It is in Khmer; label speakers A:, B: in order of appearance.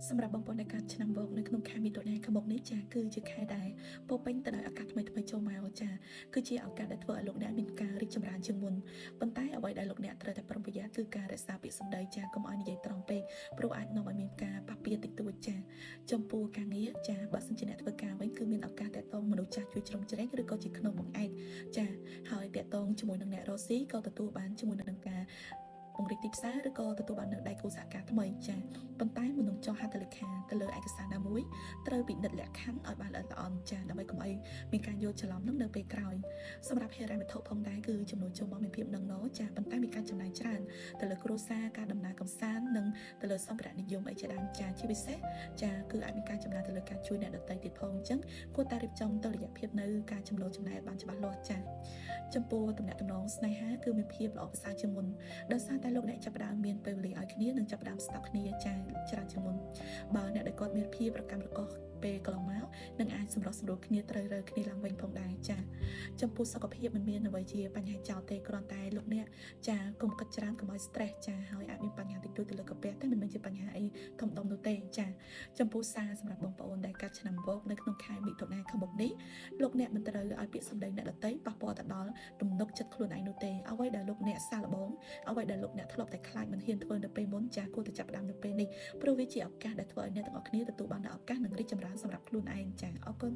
A: សម្រាប់បងប្អូនដែលកើតឆ្នាំវកនៅក្នុងខែមិថុនាខាងមុខនេះចាគឺជាខែដែលពោរពេញទៅដោយឱកាសថ្មីៗចូលមកចាគឺជាឱកាសដែលធ្វើឲ្យលោកអ្នកមានការរីកចម្រើនជាងមុនប៉ុន្តែអ្វីដែលលោកអ្នកត្រូវតែប្រុងប្រយ័ត្នគឺការរក្សាពាក្យសម្ដីចាកុំឲ្យនិយាយត្រង់ពេកព្រោះអាចនាំឲ្យមានការប៉ះពាល់តិចតួចចាចំពោះការងារចាបើសិនជាអ្នកធ្វើការវិញគឺមានឱកាសតាក់ទងមនុស្សចាស់ជួយជ្រោមជ្រែងឬក៏ជាក្នុងបង្អែកចាហើយតាក់ទងជាមួយនឹងអ្នករស់ស៊ីក៏ទទួលបានជាមួយនឹងការពង្រីកទីផ្សារឬក៏ទទួលបាននៅដៃគូសហការថ្មីចាប៉ុន្តែមុននឹងចុះហត្ថលេខាទៅលើឯកសារណាមួយត្រូវពិនិត្យលក្ខខណ្ឌឲ្យបានល្អិតល្អន់ចាដើម្បីកុំឲ្យមានការយល់ច្រឡំនឹងនៅពេលក្រោយសម្រាប់ហិរញ្ញវត្ថុផងដែរគឺចំណូលចូលមកមានភាពនឹងណចាប៉ុន្តែមានការចំណាយច្រើនទៅលើគ្រួសារការដំណើរកម្សាន្តនិងទៅលើសម្ភារៈនិយមអីជាដើមចាជាពិសេសចាគឺអាចមានការចំណាយទៅលើការជួយអ្នកដទៃទៀតផងអញ្ចឹងគួរតែរៀបចំតុល្យភាពនៅការចំណូលចំណាយឲ្យបានច្បាស់លាស់ចាចំពោះទំនាក់ទំនងស្នេហាគឺមានភាពល្អប្រសើរជាងមុនដោយសារតែលោកអ្នកចាប់ផ្ដើមមានពេលវេលាឲ្យគ្នានិងចាប់ផ្ដើមស្ដាប់គ្នាចាច្រើនជាងមុនបើអ្នកដែលគាត់មានភាពប្រកម្មរកោសពេលកន្លងមកនឹងអាចសម្រុះសម្រួលគ្នាត្រូវរើគ្នាឡើងវិញផងដែរចាចំពោះសុខភាពមិនមានអ្វីជាបញ្ហាចោលទេគ្រាន់តែលោកអ្នកចាកុំគិតច្រើនកុំឲ្យ stress ចាហើយអាចមានបញ្ហាតិចតួចទៅលើកាពះតែមិនមែនជាបញ្ហាអីធំដុំនោះទេចាចំពោះសារសម្រាប់បងប្អូនដែលកាត់ឆ្នាំវកនៅក្នុងខែមិថុនាខាងមុខនេះលោកអ្នកមិនត្រូវឲ្យពាក្យសម្ដីអ្នកដទៃប៉ះពាល់ទៅដល់ទំនុកចិត្តខ្លួនឯងនោះទេអ្វីដែលលោកអ្នកសាកល្បងអ្វីដែលលោកអ្នកធ្លាប់តែខ្លាចមិនហ៊ានធ្វើនៅពេលមុនចាគួរតែចាប់ផ្ដើមនៅពេលនេះព្រោះវាជាឱកាសដែលធ្វើឲ្យអ្នកទាំងអស់គ្នាទទួលបាននូវឱកាសនិងរីកចម្រើនសម្រាប់ខ្លួនឯងចាអរគុណ